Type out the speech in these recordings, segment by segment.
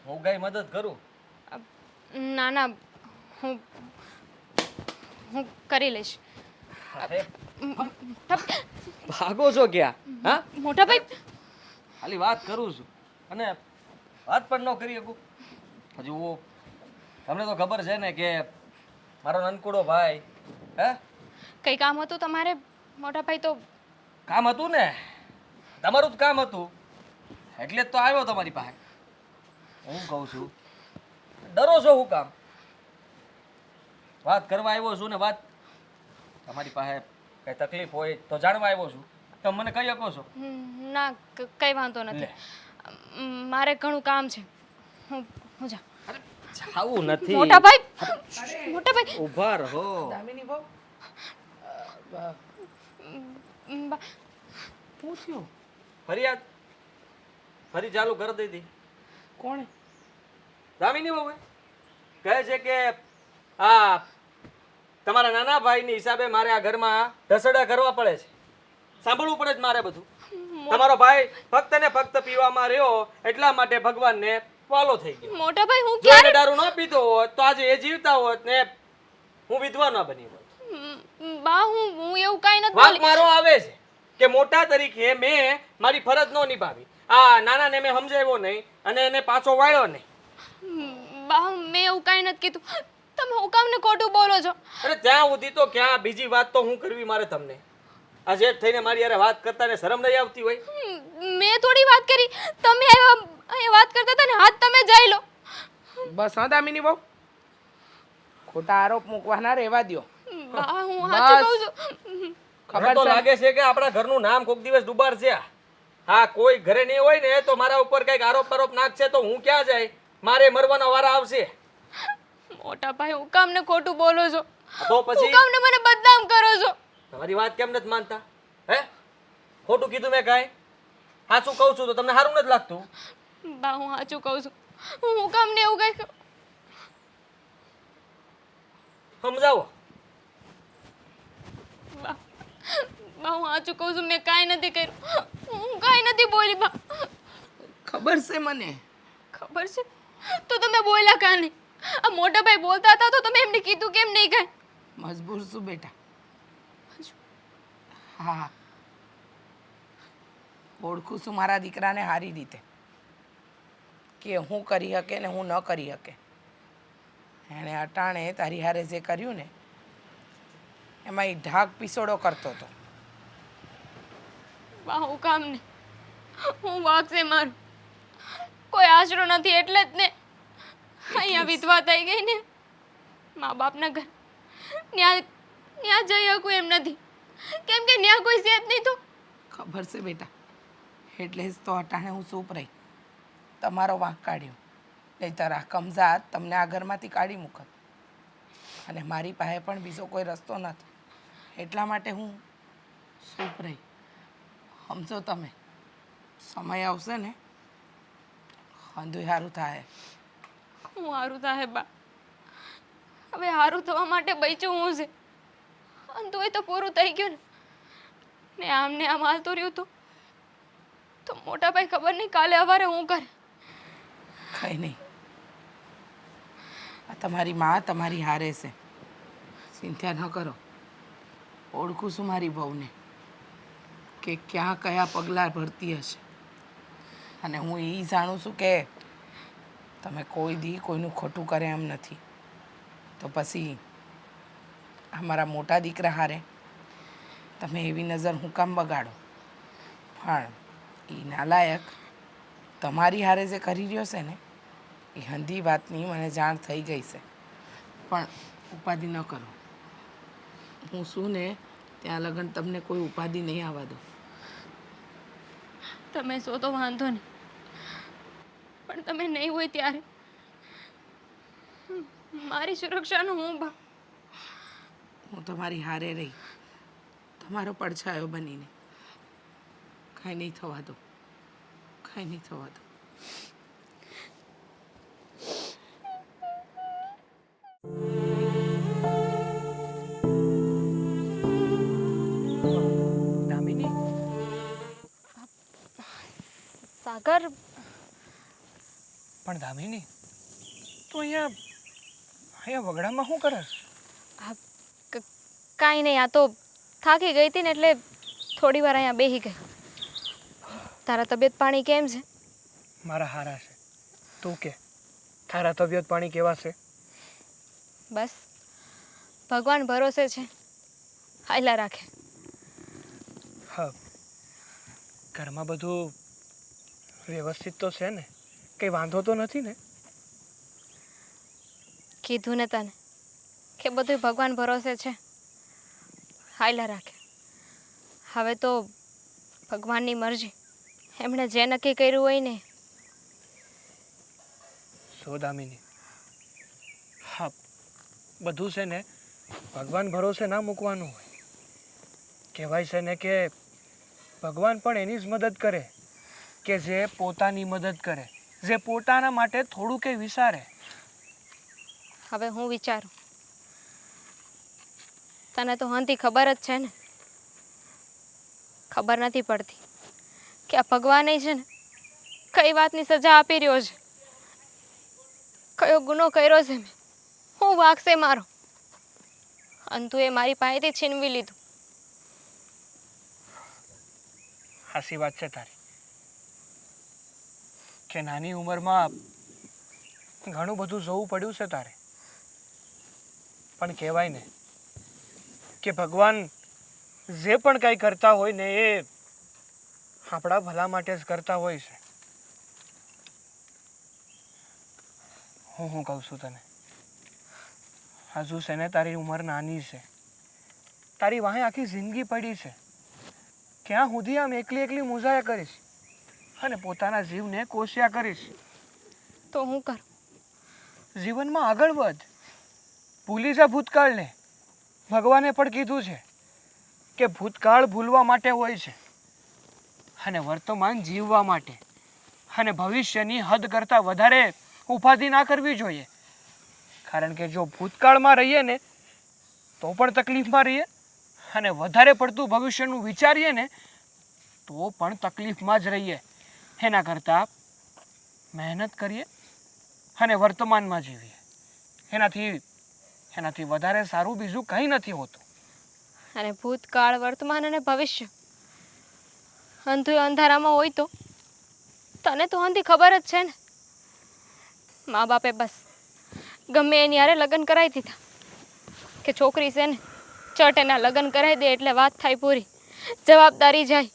હું કઈ મદદ કરું? ના ના, હું હું કરી લઈશ. અરે મોટા ભાગો છો ક્યાં? હા, મોટા ભાઈ, ખાલી વાત કરું છું અને વાત પણ ન કરી શકું. હજુ તમને તો ખબર છે ને કે મારો નનકુડો ભાઈ, હે, કઈ કામ હતું તમારે? મોટા ભાઈ તો કામ હતું ને, તમારું જ કામ હતું એટલે જ તો આવ્યો તમારી પાસે. હું કહું છું, ડરો છો હું કામ? વાત કરવા આવ્યો છું ને વાત તમારી પાસે કઈ તકલીફ હોય તો જાણવા આવ્યો છું. તમે મને કહી શકો છો. ના, કઈ વાંધો લે, નથી. મારે ઘણું કામ છે. હું હું જાઉં. અરે જાવું નથી. મોટા ભાઈ, અરે મોટા ભાઈ, ઊભા રહો. દામિની બહુ બા- શું થયું? ફરિયાદ ફરી ચાલુ કરી દીધી. કોણે? દામિની બહુ કહે છે કે આ તમારા નાના ભાઈની હિસાબે મારે આ ઘરમાં ઢસડા કરવા પડે છે. સાંભળવું પડે છે મારે બધું. તમારો ભાઈ ફક્ત ને ફક્ત પીવામાં રહ્યો એટલા માટે ભગવાનને વાલો થઈ ગયો. મોટા ભાઈ, હું જો એને ક્યારે દારૂ ન પીતો હોત તો આજે એ જીવતા હોત ને હું વિધવા ન બની હોત. બા, હું એવું કાઈ નથી વાંક બોલી. મારો આવે છે કે મોટા તરીકે મેં મારી ફરજ ન નિભાવી. આ નાનાને મેં સમજાવ્યો નહીં અને એને પાછો વાળ્યો નહીં. બા, મેં એવું કાઈ નથી કીધું. તમે હું કામ ને ખોટું બોલો છો? અરે ત્યાં સુધી તો ક્યાં બીજી વાત તો હું કરવી મારે તમને. આ જેઠ થઈને મારી યારે વાત કરતા ને શરમ નહીં આવતી હોય? મેં થોડી વાત કરી. તમે અહીંયા વાત કરતા હતા ને, હાથ તમે જઈ લો. બસ હા દામિની બહુ, ખોટા આરોપ મૂકવાના રહેવા દ્યો. બા, હું સાચું કહું છું. મને ખબર તો છે? લાગે છે કે આપણા ઘરનું નામ કોક દિવસ ડૂબાડશે. હા, કોઈ ઘરે નહીં હોય ને તો મારા ઉપર કઈક આરોપ નાખશે તો હું ક્યાં જાય? મારે મરવાના વારા આવશે. મોટા ભાઈ, હું કામ ને ખોટું બોલો છો? તો હું પછી કામ ને મને બદનામ કરો છો? તમારી વાત કેમ નથી માનતા? હે, ખોટું કીધું મેં કાંઈ? સાચું કહું છું તો તમને સારું નથી લાગતું? બા, હું સાચું કહું છું. હું કામ ને એવું કઈ સમજાવો. બા, હું સાચું કહું છું. મેં કાંઈ નથી કર્યું. હું કાંઈ નથી બોલી. બા, ખબર છે મને. ખબર છે તો તમે બોલ્યા કાં નહીં? આ મોટા ભાઈ બોલતા હતા તો તમે એમને કીધું કેમ નહીં કાંઈ? મજબૂર છું બેટા. હા, ઓળખું છું મારા દીકરાને સારી રીતે કે હું કરી શકે ને હું ન કરી શકે. એણે અટાણે તારી હારે જે કર્યું ને એમાં એ ઢાક પીસોડો કરતો હતો. બા, હું કામ નહીં. હું વાંક છે મારું. કોઈ આશરો નથી એટલે જ ને અહીંયા વિધવા થઈ ગઈ ને. મા બાપના ઘર ત્યાં ત્યાં જઈ શકું એમ નથી, કેમ કે ત્યાં કોઈ છે જ નહીં. તો ખબર છે બેટા, એટલે જ તો અટાણે હું ચૂપ રહી, તમારો વાંક કાઢ્યો. નહીંતર આ કમઝાત તમને આ ઘરમાંથી કાઢી મૂકત અને મારી પાસે પણ બીજો કોઈ રસ્તો નથી. એટલા માટે હું ચૂપ રહી. સમજો તમે, સમય આવશે ને અંધુય સારું થાય. હું હારું થાય બા. હવે હારું થવા માટે બચ્યું હું છે અને તોય તો પૂરું થઈ ગયું ને આમ હાલતું રહ્યું તો મોટા ભાઈ ખબર નહીં કાલે સવારે હું કરે. કંઈ નહીં, આ તમારી માં તમારી હારે છે, ચિંતા ન કરો. ઓળખું છું મારી વહુને કે ક્યાં કયા પગલાં ભરતી હશે અને હું એ જાણું છું કે તમે કોઈ દી કોઈનું ખોટું કરે એમ નથી. તો પછી અમારા મોટા દીકરા હારે તમે એવી નજર હું કામ બગાડો? પણ એ નાલાયક તમારી હારે જે કરી રહ્યો છે ને એ હંધી વાતની મને જાણ થઈ ગઈ છે. પણ ઉપાધિ ન કરો. હું શું ને ત્યાં લગન તમને કોઈ ઉપાધિ નહીં આવવા દો. તમે સો તો વાંધો નહીં, પણ તમે નહીં હોય ત્યારે મારી સુરક્ષાનું હું બા. હું તમારી હારે રહી તમારો પડછાયો બનીને. કાંઈ નહીં થવા દો, કાંઈ નહીં થવા દો. દામિની, સાગર, પણ દામિની તું અહીંયા વગડામાં શું કરસ? કાંઈ નહીં, આ તો થાકી ગઈ હતી ને એટલે થોડી વાર અહીંયા બેસી ગઈ. તારા તબિયત પાણી કેમ છે? મારા હારા છે. તું કે તારા તબિયત પાણી કેવા છે? બસ ભગવાન ભરોસે છે, હાલ્યા રાખે. હા, ઘરમાં બધું વ્યવસ્થિત તો છે ને? કંઈ વાંધો તો નથી ને? કીધું ને તને કે બધું ભગવાન ભરોસે છે, હાલ્યા રાખે. હવે તો ભગવાનની મરજી, એમણે જે નક્કી કર્યું હોય ને. સો દામિની, હા, બધું છે ને ભગવાન ભરોસે ના મૂકવાનું હોય. કહેવાય છે ને કે ભગવાન પણ એની જ મદદ કરે કે જે પોતાની મદદ કરે, જે પોતાના માટે થોડું કંઈ વિચારે. હવે હું વિચારું, તને તો હંતી ખબર જ છે ને. ખબર નથી પડતી કે આ ભગવાન છે ને કઈ વાતની સજા આપી રહ્યો છે, કયો ગુનો કર્યો છે મેં, હું વાગશે મારો, અંતુ એ મારી પાસેથી છીનવી લીધું. હાસી વાત છે તારી કે નાની ઉંમરમાં ઘણું બધું જોવું પડ્યું છે તારે. પણ કહેવાય ને કે ભગવાન જે પણ કંઈ કરતા હોય ને એ આપણા ભલા માટે જ કરતા હોય છે. હું કહું છું તને, હજુ છે ને તારી ઉંમર નાની છે, તારી વાહે આખી જિંદગી પડી છે. ક્યાં સુધી આમ એકલી એકલી મૂંઝાયા કરીશ અને પોતાના જીવને કોસ્યા કરીશ? તો હું કરું? જીવનમાં આગળ વધ, ભૂલી જા ભૂતકાળને. ભગવાને પણ કીધું છે કે ભૂતકાળ ભૂલવા માટે હોય છે અને વર્તમાન જીવવા માટે, અને ભવિષ્યની હદ કરતાં વધારે ઉપાધિ ના કરવી જોઈએ. કારણ કે જો ભૂતકાળમાં રહીએ ને તો પણ તકલીફમાં રહીએ, અને વધારે પડતું ભવિષ્યનું વિચારીએ ને તો પણ તકલીફમાં જ રહીએ. એના કરતાં મહેનત કરીએ અને વર્તમાનમાં જીવીએ. એનાથી વધારે સારું બીજું કંઈ નથી હોતું. અને ભૂતકાળ, વર્તમાન અને ભવિષ્ય અંધું અંધારામાં હોય તો તને તો અંધી ખબર જ છે ને. મા બાપે બસ ગમે એની હારે લગ્ન કરાવી દીધા કે છોકરી છે ને ચટ એના લગ્ન કરાવી દે એટલે વાત થાય પૂરી, જવાબદારી જાય.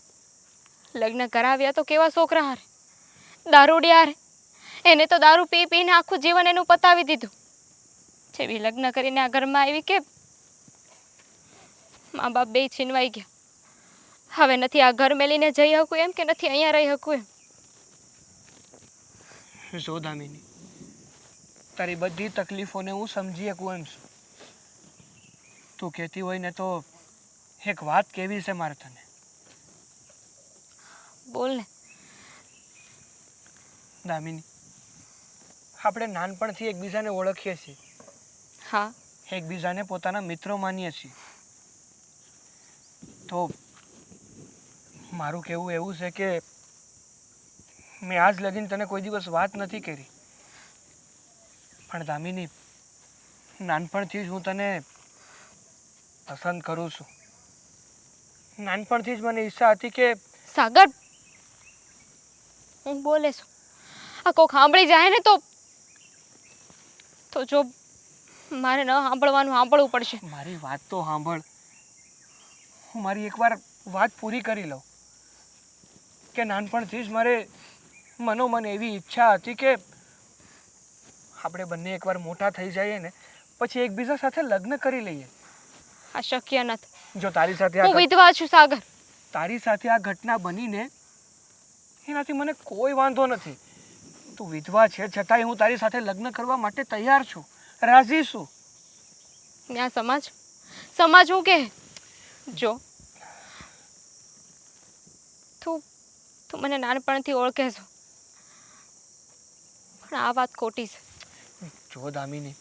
લગ્ન કરાવ્યા તો કેવા છોકરા હારે? દારૂડિયા હારે. એને તો દારૂ પી પીને આખું જીવન એનું પતાવી દીધું. જેવી લગ્ન કરીને આ ઘરમાં આવી કે મા બાપ બે છીનવાઈ ગયા. હવે નથી આ ઘર મેલીને જઈ શકું એમ, કે નથી અહીંયા રહી શકું એમ. જો દામિની, તારી બધી તકલીફોને હું સમજી શકું એમ છું. તું કહેતી હોય ને તો એક વાત કેવી છે મારે તને. બોલ ને. દામિની, આપણે નાનપણથી એકબીજાને ઓળખીએ છીએ, હા, એકબીજાને પોતાના મિત્રો માનીએ છીએ. તો મારું કહેવું એવું છે કે મેં આજ લગીને તને કોઈ દિવસ વાત નથી કરી, પણ દામિની, નાનપણથી જ હું તને પસંદ કરું છું. નાનપણથી જ મને ઈચ્છા હતી કે સાગર, હું બોલે છું, આ કોક સાંભળી જાય ને તો જો મારે ન સાંભળવાનું સાંભળવું પડશે. મારી વાત તો સાંભળ. હું મારી એકવાર વાત પૂરી કરી લઉં કે નાનપણથી જ મારે મનોમન એવી ઈચ્છા હતી કે આપણે બંને એકવાર મોટા થઈ જઈએ ને પછી એકબીજા સાથે લગ્ન કરી લઈએ. આ શક્ય નથી. જો તારી સાથે હું વિધવા છું સાગર. તારી સાથે આ ઘટના બનીને એનાથી મને કોઈ વાંધો નથી. તું વિધવા છે છતાંય હું તારી સાથે લગ્ન કરવા માટે તૈયાર છું, રાજી છું. ને આ સમાજ હું કે જો તું મને નાનપણથી ઓળખે છો, પણ આ વાત ખોટી છે. જો દામિની,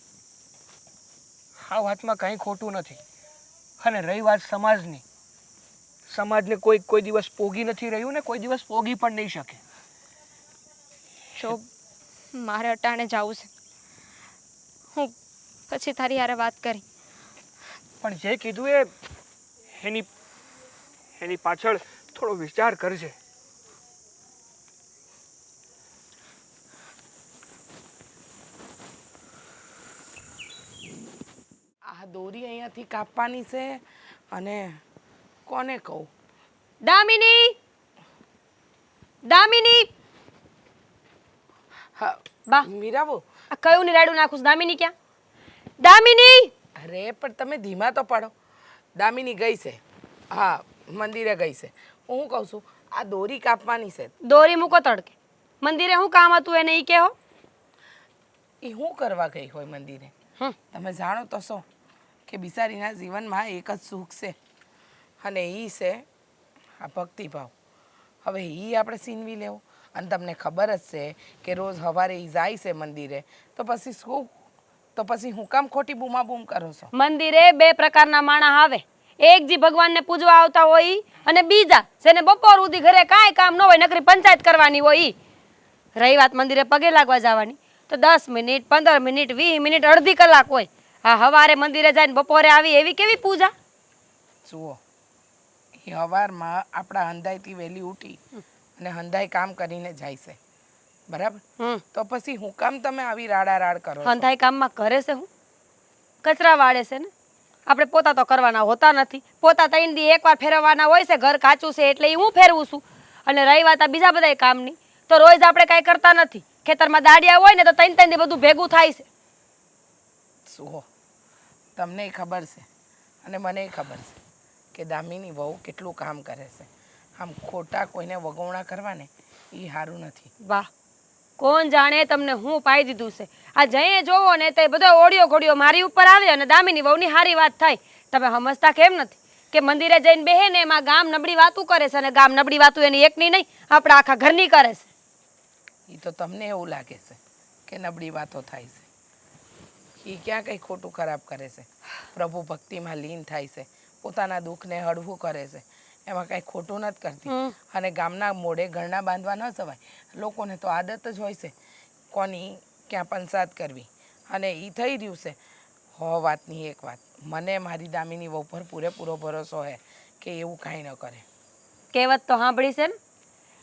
આ વાતમાં કંઈ ખોટું નથી. અને રહી વાત સમાજની, સમાજને કોઈ દિવસ પોગી નથી રહ્યું ને કોઈ દિવસ પોગી પણ નહીં શકે. જો મારે અટાણે જવું છે. હું પછી તારી હારે વાત કરી. પણ જે કીધું એ એની એની પાછળ થોડો વિચાર કરજે. આ દોરી અહીંયાથી કાપવાની છે અને કોને કહું? દામિની દામિની હા બા મીરાબો, આ કયું નિરાડું નાખું છું? દામિની ક્યાં? દામિની અરે પણ તમે ધીમા તો પાડો. દામિની ગઈ છે, હા મંદિરે ગઈ છે. હું શું કહું છું, આ દોરી કાપવાની છે. દોરી મૂકો તડકે. મંદિરે શું કામ હતું એને ઈ કહો. એ શું કરવા ગઈ હોય મંદિરે? તમે જાણો તો છો કે બિચારીના જીવનમાં એક જ સુખ છે અને એ છે આ ભક્તિભાવ. હવે એ આપણે છીનવી લેવો. અને તમને ખબર જ છે કે રોજ સવારે એ જાય છે મંદિરે, તો પછી શું, તો પછી હું કામ ખોટી બૂમાબૂમ કરો છો? મંદિરે બે પ્રકારના માણસ આવે. એક જે ભગવાનને પૂજવા આવતા હોય ઈ, અને બીજા જેને બપોર સુધી ઘરે કાંઈ કામ ન હોય, નકરી પંચાયત કરવાની હોય ઈ. રહી વાત મંદિરે પગે લાગવા જવાની, તો 10 મિનિટ 15 મિનિટ 20 મિનિટ અડધી કલાક હોય. હા, સવારે મંદિરે જઈને બપોરે આવી એવી કેવી પૂજા? જુઓ, એ સવારમાં આપણા હંધાઈથી વહેલી ઉઠી અને હંધાઈ કામ કરીને જાય છે, બરાબર? તો પછી હું કામ તમે આવી રાડ કરો છો? હંધાઈ કામમાં કરે છે હું? કચરા વાળે છે ને. આપણે પોતા તો કરવાના હોતા નથી. પોતા 3 દી એકવાર ફેરવવાના હોય છે. ઘર કાચું છે એટલે હું ફેરવું છું. અને રહી વાત આ બીજા બધા કામની, તો રોજ આપણે કાંઈ કરતા નથી. ખેતરમાં દાડિયા હોય ને તો 3 દી બધું ભેગું થાય છે. જુઓ, તમને ખબર છે અને મને ખબર છે કે દામિની વહુ કેટલું કામ કરે છે. આમ ખોટા કોઈને વગોવણા કરવા ને એ સારું નથી. વાહ, કોણ જાણે તમને હું પાઈ દીધું છે. આ જઈએ જોવો ને તો બધો ઓડિયો ઘોડિયો મારી ઉપર આવે અને દામિની વહુની સારી વાત થાય. તમે સમજતા કેમ નથી કે મંદિરે જઈને બેહે ને એમાં ગામ નબળી વાતું કરે છે, અને ગામ નબળી વાતું એની એકની નહીં, આપણા આખા ઘરની કરે છે. એ તો તમને એવું લાગે છે કે નબળી વાતો થાય છે. એ ક્યાં કંઈ ખોટું ખરાબ કરે છે. પ્રભુ ભક્તિમાં લીન થાય છે, પોતાના દુઃખને હળવું કરે છે, એમાં કાંઈ ખોટું નથી કરતી. અને ગામના મોઢે ઘરના બાંધવા ન જવાય. લોકોને તો આદત જ હોય છે કોની ક્યાં પંચાયત કરવી. અને એ થઈ રહ્યું છે. વાતની એક વાત, મને મારી દામિની વહુ પર પૂરેપૂરો ભરોસો છે કે એવું કાંઈ ન કરે. કહેવત તો સાંભળી છે ને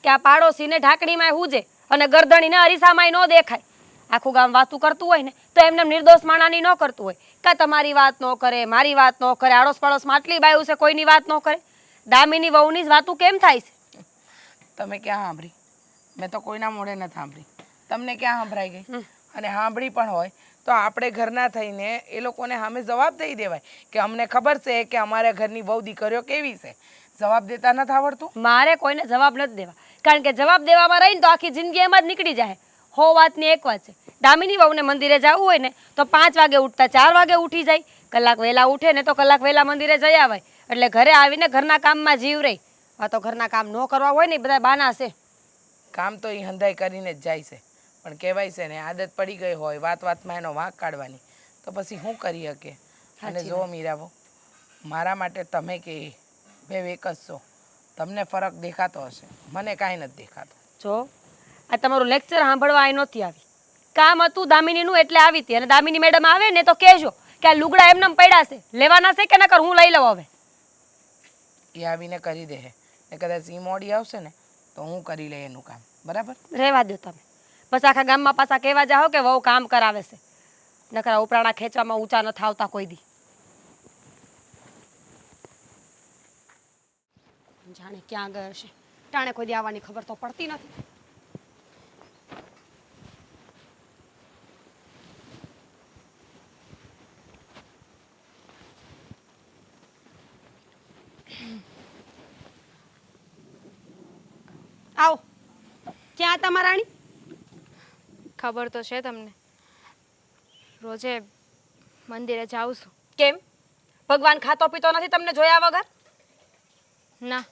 કે આ પાડોશીને ઢાંકણીમાં હુજે અને ગરદણીને અરીસામાં ન દેખાય. આખું ગામ વાતું કરતું હોય ને તો એમને નિર્દોષ માણાની ન કરતું હોય. કાં તમારી વાત ન કરે, મારી વાત ન કરે, આડોશ પાડોશમાં આટલી બાયું છે કોઈની વાત ન કરે. દામિની વહુની જ વાતું કેમ થાય છે? તમે ક્યાં સાંભળી? મેં તો કોઈના મોઢે નથી સાંભળી. તમને ક્યાં સંભળાઈ ગઈ? અને સાંભળી પણ હોય તો આપણે ઘરના થઈને એ લોકોને સામે જવાબ દઈ દેવાય કે અમને ખબર છે કે અમારા ઘરની વહુ દીકરીઓ કેવી છે. જવાબ દેતા નથી આવડતું? મારે કોઈને જવાબ નથી દેવા, કારણ કે જવાબ દેવામાં રહીને તો આખી જિંદગી એમાં જ નીકળી જાય. વાતની એક વાત છે, દામિની વહુને મંદિરે જવું હોય ને તો 5 વાગે ઉઠતા 4 વાગે ઉઠી જાય. કલાક વહેલા ઉઠે ને તો કલાક વહેલા મંદિરે જઈ આવાય. એટલે ઘરે આવીને ઘરના કામમાં જીવ રહી. આ તો ઘરના કામ ન કરવા હોય ને બધા બાના છે. કામ તો એ હંધાઈ કરીને જ જાય છે, પણ કહેવાય છે ને આદત પડી ગઈ હોય વાત વાતમાં એનો વાંક કાઢવાની, તો પછી શું કરી શકે? અને જો મીરાબો, મારા માટે તમે કે બે એક જ છો. તમને ફરક દેખાતો હશે, મને કાંઈ નથી દેખાતો. જો આ તમારું લેક્ચર સાંભળવા અહીં નહોતી આવી. કામ હતું દામિનીનું એટલે આવી હતી. અને દામિની મેડમ આવે ને તો કહેજો કે આ લુગડા એમને પડ્યા છે, લેવાના છે કે નકર હું લઈ લઉં હવે. એ આવીને કરી દે. ને કદાચ એ મોડી આવશે ને તો હું કરી લઈ એનું કામ, બરાબર? રહેવા દો તમે. બસ આખા ગામમાં પાછા કહેવા જાઓ કે વહુ કામ કરાવે છે. નકરા ઉપરાણા ખેંચવામાં ઊંચા નથી આવતા કોઈ દી. જાણે ક્યાં ગયો છે. ટાણે કોઈ દી આવવાની ખબર તો પડતી નથી. આવો. ક્યાં હતા મારાણી? ખબર તો છે તમને, રોજે મંદિરે જાઉં છું. કેમ? ભગવાન ખાતો પીતો નથી તમને જોયા વગર? ના,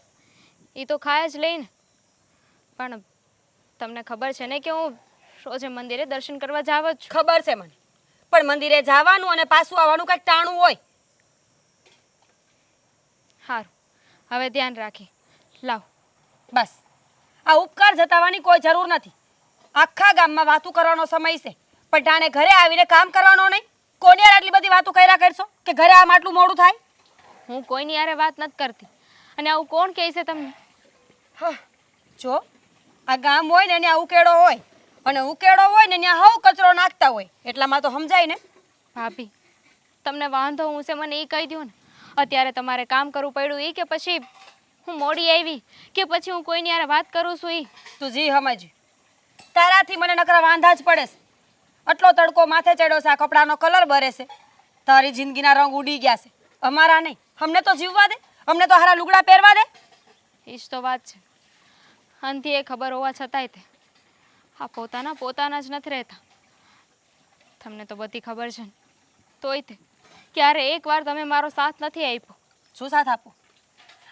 એ તો ખાય જ લઈને, પણ તમને ખબર છે ને કે હું રોજે મંદિરે દર્શન કરવા જાવ જ છું. ખબર છે મને, પણ મંદિરે જવાનું અને પાછું આવવાનું કંઈક ટાણું હોય. સારું, હવે ધ્યાન રાખી. લાવ. બસ આ ઉપકાર જતાવવાની કોઈ જરૂર નથી. આખા ગામમાં વાતું કરવાનો સમય છે પણ ટાણે ઘરે આવીને કામ કરવાનો નહીં. કોની યાર આટલી બધી વાતો કર્યા કરશો કે ઘરે આમ આટલું મોડું થાય? હું કોઈની યારે વાત નથી કરતી. અને આવું કોણ કહે છે તમને? હા, જો આ ગામ હોય ને ત્યાં ઉકેડો હોય અને ઉકેડો હોય ને ત્યાં હવ કચરો નાખતા હોય એટલામાં તો સમજાય ને. ભાભી, તમને વાંધો હું છે મને એ કહી દો ને. અત્યારે તમારે કામ કરવું પડ્યું એ કે પછી હું મોડી આવી કે પછી હું કોઈની યારે વાત કરું છું એ? તું જી સમજ, તારાથી મને નકરા વાંધા જ પડે છે. આટલો તડકો માથે ચડ્યો છે, આ કપડાનો કલર બરે છે, તારી જિંદગીના રંગ ઉડી ગયા છે. અમારા નહીં, અમને તો જીવવા દે, અમને તો હારા લુગડા પહેરવા દે. એ જ તો વાત છે. અંતે એ ખબર હોવા છતાંય તે આ પોતાના જ નથી રહેતા. તમને તો બધી ખબર છે ને, તોય તે ક્યારે એકવાર તમે મારો સાથ નથી આપ્યો. શું સાથ આપું?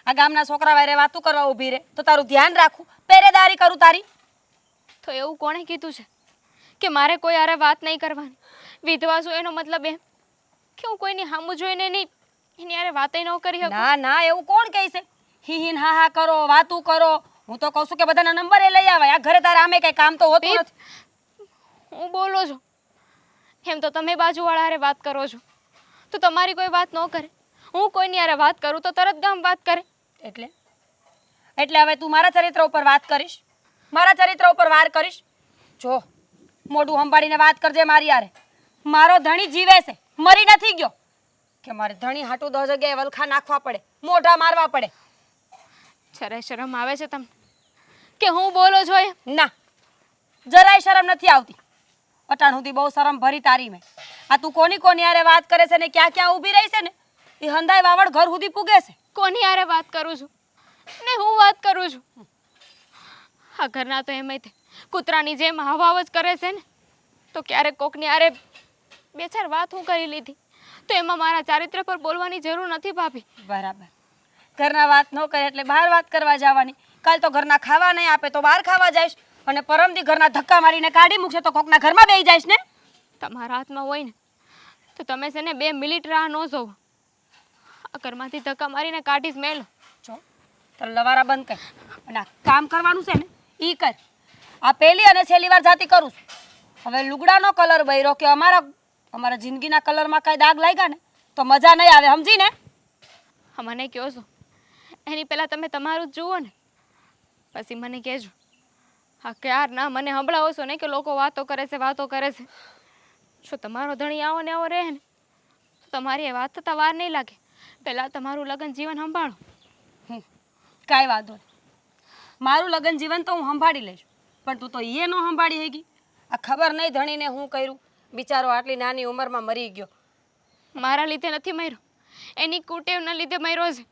આ ગામના છોકરા વારે વાતું કરવા ઊભી રહે તો તારું ધ્યાન રાખું, પહેરેદારી કરું તારી. તો એવું કોણે કીધું છે કે મારે કોઈ હારે વાત નહીં કરવાની? વિધવા છું એનો મતલબ એમ કે હું કોઈની સામું જોઈને નહીં એની હારે વાતે ન કરી શકું? ના ના, એવું કોણ કહે છે? હી હીન હા હા કરો, વાતું કરો. હું તો કહું છું કે બધાના નંબર એ લઈ આવે. આ ઘરે તારે આમે કઈ કામ તો હોતું નથી. હું બોલો છો એમ તો તમે બાજુવાળા હારે વાત કરો છો તો તમારી કોઈ વાત ન કરે. હું કોઈની હારે વાત કરું તો તરત ગામ વાત કરે. એટલે હવે તું મારા ચરિત્ર ઉપર વાત કરીશ, મારા ચરિત્ર ઉપર વાર કરીશ? જો મોઢું સંભાળીને વાત કરજે મારી યારે. મારો ધણી જીવે છે, મરી નથી ગયો કે મારે ધણી હાટું 10 જગ્યાએ વલખા નાખવા પડે, મોઢા મારવા પડે. જરાય શરમ આવે છે તમને કે હું બોલો છો એ? ના, જરાય શરમ નથી આવતી. અટાણ સુધી બહુ શરમ ભરી તારી મેં. આ તું કોની યારે વાત કરે છે ને ક્યાં ક્યાં ઊભી રહી છે ને એ હંધાય વાવડ ઘર સુધી પૂગે છે. કોની હારે વાત કરું છું ને હું વાત કરું છું? આ ઘરના તો એમ કૂતરાની જેમ હાવ જ કરે છે ને. તો ક્યારેક કોકની હારે બે ચાર વાત હું કરી લીધી તો એમાં મારા ચારિત્ર પર બોલવાની જરૂર નથી ભાભી. બરાબર, ઘરના વાત ન કરે એટલે બહાર વાત કરવા જવાની. કાલ તો ઘરના ખાવા નહીં આપે તો બહાર ખાવા જઈશ અને પરમદી ઘરના ધક્કા મારીને કાઢી મૂકશે તો કોકના ઘરમાં બેસી જઈશ ને. તમારા હાથમાં હોય ને તો તમે છે ને 2 મિનિટ રાહ ન જોવો. આ ઘરમાંથી ધક્કા મારીને કાઢીશ મેલો. જો તો લવારા બંધ કર અને આ કામ કરવાનું છે ને ઈ કર. આ પહેલી અને છેલ્લી વાર જાતી કરું છું. હવે લુગડાનો કલર બૈરો કે અમારા જિંદગીના કલરમાં કાંઈ દાગ લાગ્યા ને તો મજા નહીં આવે, સમજી ને? હા, મને કહો છો એની પહેલાં તમે તમારું જ જુઓ ને પછી મને કહેજો. હા, ક્યાર ના મને સંભળાવો છો ને કે લોકો વાતો કરે છે. જો તમારો ધણી આવો ને આવો રહે ને તો તમારી એ વાત થતાં વાર નહીં લાગે. પહેલાં તમારું લગ્ન જીવન સંભાળો. કાંઈ વાંધો નહીં, મારું લગ્ન જીવન તો હું સંભાળી લઈશ પણ તું તો એ ન સંભાળી ગઈ. આ ખબર નહીં ધણીને હું કર્યું, બિચારો આટલી નાની ઉંમરમાં મરી ગયો. મારા લીધે નથી મર્યો, એની કુટેવના લીધે મર્યો છે.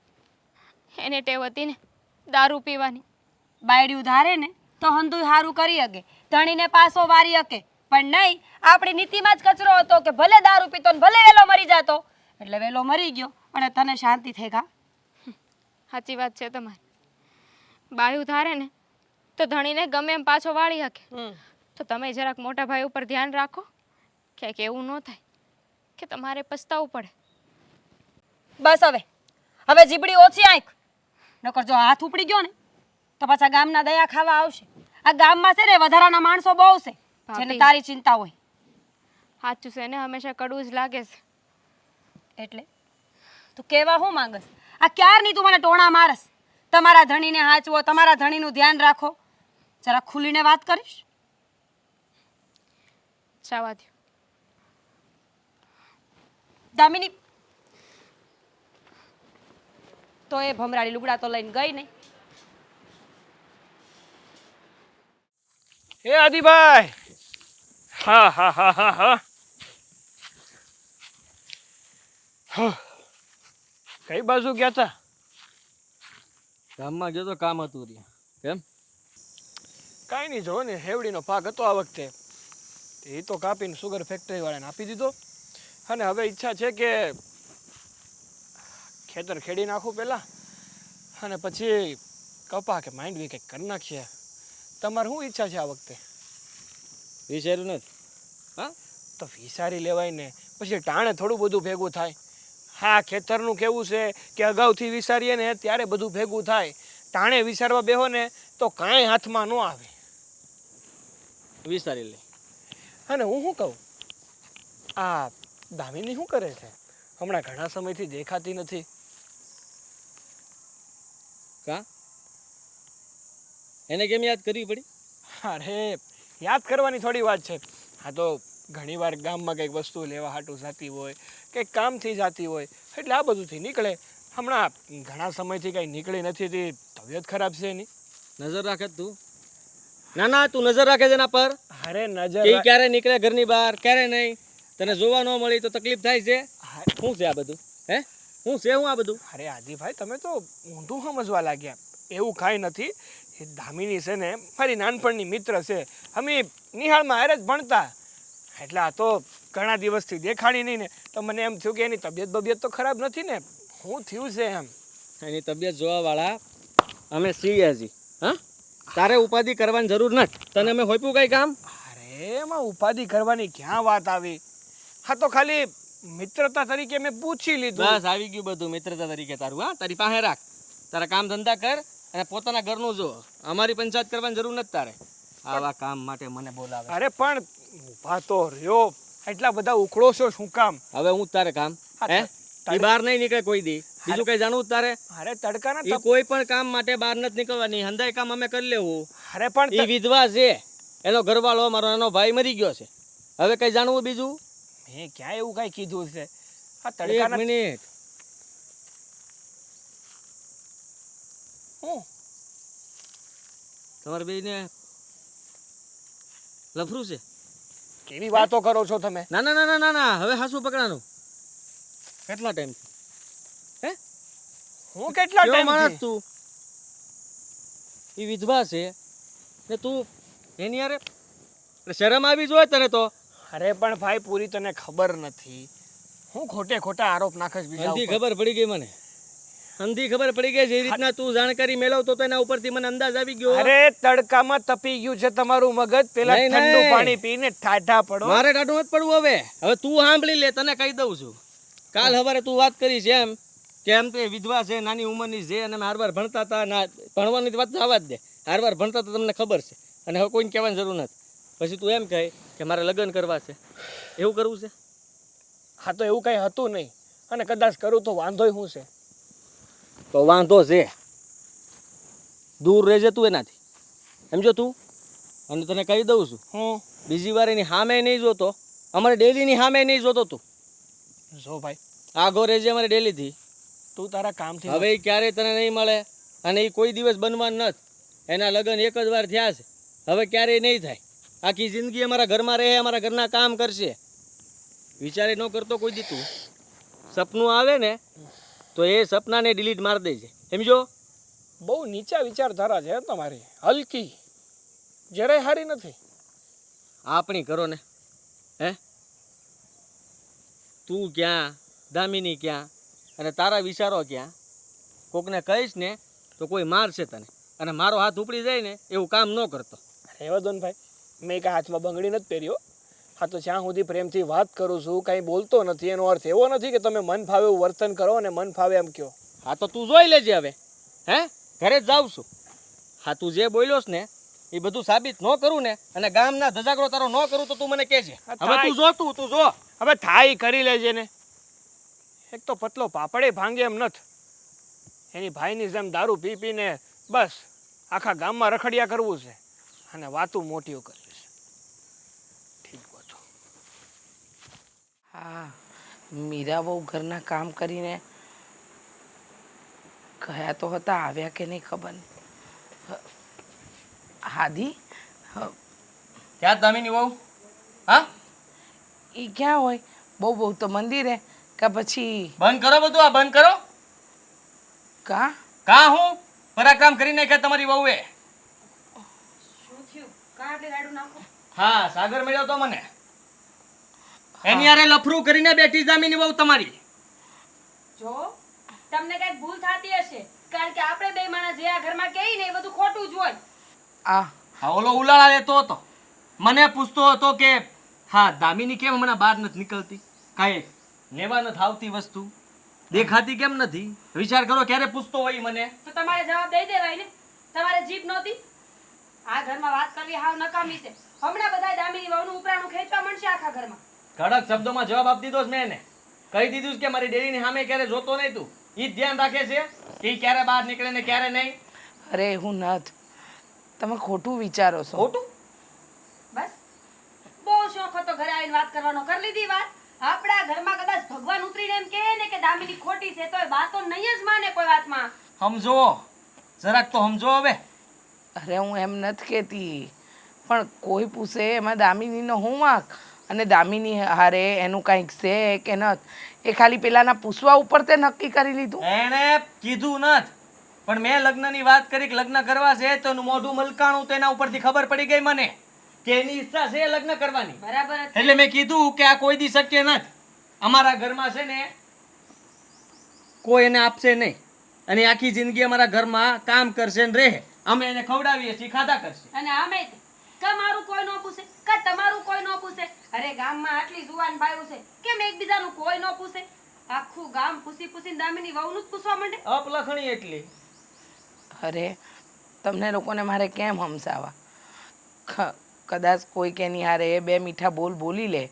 એને ટેવ હતી ને દારૂ પીવાની. બાયડિયું ધારે ને તો હંધુય હારું કરી શકે, ધણીને પાસો વારી શકે, પણ નહીં, આપણી નીતિમાં જ કચરો હતો કે ભલે દારૂ પીતો ને ભલે વેલો મરી જતો. એટલે વેલો મરી ગયો અને તને શાંતિ થઈ ગા. સાચી વાત છે તમારી. બાયું ધારે ને તો ધણીને ગમે એમ પાછો વાળી શકે. તો તમે જરાક મોટા ભાઈ ઉપર ધ્યાન રાખો ક્યાંક એવું ન થાય કે તમારે પસ્તાવું પડે. બસ હવે જીબડી ઓછી આંખ, નકર જો હાથ ઉપડી ગયો ને તો પાછા ગામના દયા ખાવા આવશે. આ ગામમાં છે ને વધારાના માણસો બહુ છે જેને તારી ચિંતા હોય. સાચું છે ને, હંમેશા કડવું જ લાગે છે. એટલે તું કેવા હું માંગસ? આ ક્યારની તું મને ટોણા મારસ? તમારા ધણીને હાચવો, તમારા ધણીનું ધ્યાન રાખો. જરા ખુલીને વાત કરીશ? જવા દો. દામિની તો એ ભમરાડી લુગડા તો લઈને ગઈ નહીં. એ આદિભાઈ, હા હા હા હા હા, કઈ બાજુ ગયા તા? ગામમાં ગયો તો કામ હતું ત્યાં. કેમ? કાંઈ નહીં, જો ને હેવડીનો પાક હતો આ વખતે, એ તો કાપીને સુગર ફેક્ટરીવાળાને આપી દીધો અને હવે ઈચ્છા છે કે ખેતર ખેડી નાખું પહેલાં અને પછી કપા કે માંડવી કંઈક કરી નાખીએ. તમારે શું ઈચ્છા છે આ વખતે? વિચાર્યું નથી? હા, તો વિચારી લેવાય ને, પછી ટાણે થોડું બધું ભેગું થાય. હા, ખેતરનું કેવું છે કે અગાઉથી વિચારીએ ને ત્યારે બધું ભેગું થાય. ટાણે વિચારવા બેહો ને તો કાંઈ હાથમાં ન આવે. વિચારી લે. અને હું શું કહું, આ દામિની શું કરે છે? હમણાં ઘણા સમયથી દેખાતી નથી. કા એને કેમ યાદ કરવી પડી? અરે યાદ કરવાની થોડી વાત છે. હા તો ઘણીવાર ગામમાં કંઈક વસ્તુ લેવા હાટું જતી હોય, કંઈક કામથી જતી હોય, એટલે આ બધુંથી નીકળે. હમણાં ઘણા સમયથી કંઈ નીકળી નથી, તે તબિયત ખરાબ છે એની. નજર રાખે તું? ના ના, તું નજર રાખે છે એના પર. અરે નજર કે ઈ ક્યારે નીકળે ઘરની બહાર, ક્યારે નહીં. તને જોવા ન મળી તો તકલીફ થાય છે. શું છે આ બધું? હે શું છે હું આ બધું? અરે આદિભાઈ, તમે તો ઊંધું સમજવા લાગ્યા. એવું કાંઈ નથી. એ દામિની છે ને મારી નાનપણની મિત્ર છે. અમે નિહાળમાં હારે જ ભણતા. એટલે આ તો ઘણા દિવસથી દેખાડી નહીં ને, તો મને એમ થયું કે એની તબિયત તો ખરાબ નથી ને. શું થયું છે એમ? એની તબિયત જોવા વાળા અમે છીએ હજી. હા, તારે ઉપાધિ કરવાની જરૂર નથી. તને અમે હોપ્યું કઈ કામ? અરે એમાં ઉપાધિ કરવાની ક્યાં વાત આવી? હા તો ખાલી મિત્રતા તરીકે મેં પૂછી લીધું. બસ આવી ગયું બધું મિત્રતા તરીકે તારું. હા, તારી પાસે રાખ. તારા કામ ધંધા કર અને પોતાના ઘરનું જો. અમારી પંચાયત કરવાની જરૂર નથી તારે. આવા કામ માટે મને બોલાવે. અરે પણ ઊભા તો રહ્યો. એટલા બધા ઉખડો છો શું કામ? હવે હું જ તારે કામ? હે, ઈ બહાર નહીં નીકળે કોઈ દી. બીજું કઈ જાણવું તારે? અરે તડકાના ઈ કોઈ પણ કામ માટે બહાર નથી નીકળવાની. હંધાય કામ અમે કરી લેવું. અરે પણ ઈ વિધવા છે, એનો ઘરવાળો મારો નાનો ભાઈ મરી ગયો છે. હવે કઈ જાણવું બીજું? મેં ક્યાં એવું કઈ કીધું છે? આ એક તડકાના મિનિટ. હું તમારે બેયને લફરું છે? કેવી વાતો કરો છો તમે? ના ના ના ના ના ના, હવે હાસુ પકડાનું. કેટલા ટાઈમ? હે, હું કેટલા કેવો માણસ ટાઈમ તું? ઈ વિધવા છે ને તું એની યારે શરમ આવી જોઈએ તને તો. અરે પણ ભાઈ, પૂરી તને ખબર નથી. હું ખોટા આરોપ નાખે બીજા અંધી ઉપર. ખબર પડી ગઈ મને. અંધી ખબર પડી ગઈ. જે રીતના તું જાણકારી મેળવતો તો એના ઉપરથી મને અંદાજ આવી ગયો. અરે તડકામાં તપી ગયું છે તમારું મગજ. પેલા નહીં, ઠંડુ નહીં. પાણી પીને ઠાઠા પડો. મારે ટાઢું નથી પડવું હવે. હવે તું સાંભળી લે, તને કહી દઉં છું. કાલ સવારે તું વાત કરીશ એમ કે એમ તો એ વિધવા છે, નાની ઉંમરની છે, અને અમે હારવાર ભણતા હતા. ના, ભણવાની વાત જવા જ દે. હારવાર ભણતા હતા તમને ખબર છે, અને હવે કોઈને કહેવાની જરૂર નથી. પછી તું એમ કહે કે મારે લગ્ન કરવા છે. એવું કરવું છે? હા તો એવું કઈ હતું નહીં, અને કદાચ કરું તો વાંધોય શું છે? તો વાંધો છે. દૂર રહેજે તું એનાથી, સમજો તું. અને તને કહી દઉં છું, હું બીજી વાર એની સામે નહીં જોતો. અમારે ડેલીની સામે નહીં જોતો તું. જો ભાઈ, આગો રહેજે અમારે ડેલીથી. તું તારા કામથી હવે ઈ ક્યારેય તને નહીં મળે, અને એ કોઈ દિવસ બનવાનું નથી. એના લગ્ન એક જ વાર થયા છે, હવે ક્યારેય નહીં થાય. આખી જિંદગી અમારા ઘરમાં રહે, અમારા ઘરના કામ કરશે. વિચારે ન કરતો કોઈ દી તું. સપનું આવે ને તો એ સપનાને ડિલીટ મારી દેજે, સમજો. બહુ નીચા વિચારધારા છે તમારી. હલકી, જરાય હારી નથી. આપણી કરો ને. હે, તું ક્યાં, દામિની ક્યાં, અને તારા વિચારો ક્યાં? કોકને કહીશ ને તો કોઈ મારશે તને, અને મારો હાથ ઉપડી જાય ને એવું કામ ન કરતો. રહેવા દો ને ભાઈ, મેં કાંઈ હાથમાં બંગડી નથી પહેર્યો. હા તો જ્યાં સુધી પ્રેમથી વાત કરું છું, કાંઈ બોલતો નથી, એનો અર્થ એવો નથી કે તમે મન ફાવે એવું વર્તન કરો અને મન ફાવે એમ કહો. હા તો તું જોઈ લેજે હવે. હે, ઘરે જ જાઉં છું. હા, તું જે બોલ્યોસ ને એ બધું સાબિત ન કરું ને, અને ગામના ધજાગરો તારો ન કરું તો તું મને કહેજે. હવે તું જો, તું જો. હવે થાય કરી લેજે ને. એક તો પતલો પાપડે ભાંગે એમ નથી. એની ભાઈની જેમ દારૂ પી પીને બસ આખા ગામમાં રખડિયા કરવું છે, અને વાતું મોટીઓ કરવી છે. ઠીક હતો. હા, મીરા બહુ ઘરના કામ કરીને ગયા તો હતા, આવ્યા કે નહીં ખબર નહીં. હાદી, ક્યાં દામિની વહુ? હા, એ ક્યાં હોય? બહુ તો મંદિરે કે પછી બંધ કરો બધું. આ બંધ કરો. કા કા હું પરાક્રમ કરી નાખ્યા તમારી વહુએ. હા, સાગર મળ્યો તો મને. એની હારે લફરું કરીને બેઠી દામિની વહુ તમારી. જો તમને કઈક ભૂલ થતી હશે, કારણ કે આપણે બે માણસ જે આ ઘરમાં કહી ને એ બધું ખોટું જ હોય. હા, ઓલો ઉલાળા લેતો હતો, મને પૂછતો હતો કે હા દામિની કેમ હમણાં બહાર નથી નીકળતી, કાંઈ લેવા નથી આવતી વસ્તુ, દેખાતી કેમ નથી? વિચાર કરો, ક્યારે પૂછતો હોય મને. તો તમારે જવાબ દઈ દેવાય ને. તમારે જીભ નહોતી? આ ઘરમાં વાત કરવી હાવ નકામી છે. હમણાં બધા દામિની વહુનું ઉપરાણું ખેંચવા માંડશે આખા ઘરમાં. કડક શબ્દોમાં જવાબ આપી દીધો છે મેં એને. કહી દીધું છે કે મારી ડેરીની સામે ક્યારે જોતો નહીં તું. ઈ જ ધ્યાન રાખે છે કે ઈ ક્યારે બહાર નીકળે ને ક્યારે નહીં. અરે હું નથી, તમે ખોટું વિચારો છો. ખોટું? બસ બહુ શોખ હતો ઘરે આવીને વાત કરવાનો. કરી લીધી વાત. આપણા ઘરમાં કદાચ ભગવાન ઉતરીને એમ કહે ને કે દામિની ખોટી છે તોય વાતો નહીં જ માને કોઈ વાતમાં. સમજો, જરાક તો સમજો હવે. અરે હું એમ નથી કહેતી, પણ કોઈ પૂછે એમાં દામિનીનો હું વાંક? અને દામિની હારે એનું કંઈક છે કે નથી એ ખાલી પેલાના પૂછવા ઉપર તે નક્કી કરી લીધું. એણે કીધું નથ, પણ મેં લગ્નની વાત કરી કે લગ્ન કરવા છે તો એનું મોઢું મલકાણું તો એના ઉપરથી ખબર પડી ગઈ મને કે એની ઈચ્છા છે લગ્ન કરવાની. બરાબર જ છે. એટલે મેં કીધું કે આ કોઈ દી શક્ય નથી. અમારા ઘરમાં છે ને કોઈ એને આપશે નહીં, અને આખી જિંદગી અમારા ઘરમાં કામ કરશે ને રહે. અમે એને ખવડાવીએ છીએ, ખાધા કરશે. અને આમે મારું કોઈ ન પૂછે કે તમારું કોઈ ન પૂછે. અરે ગામમાં આટલી જુવાન બાયું છે કેમ એકબીજાનું કોઈ ન પૂછે? આખું ગામ પૂછી પૂછીને દામિની વહુનું જ પૂછવા માંડે. અપલખણી એટલી. અરે તમને લોકોને મારે કેમ સમજાવવા? કદાચ કોઈ કેની હારે બે મીઠા બોલ બોલી લે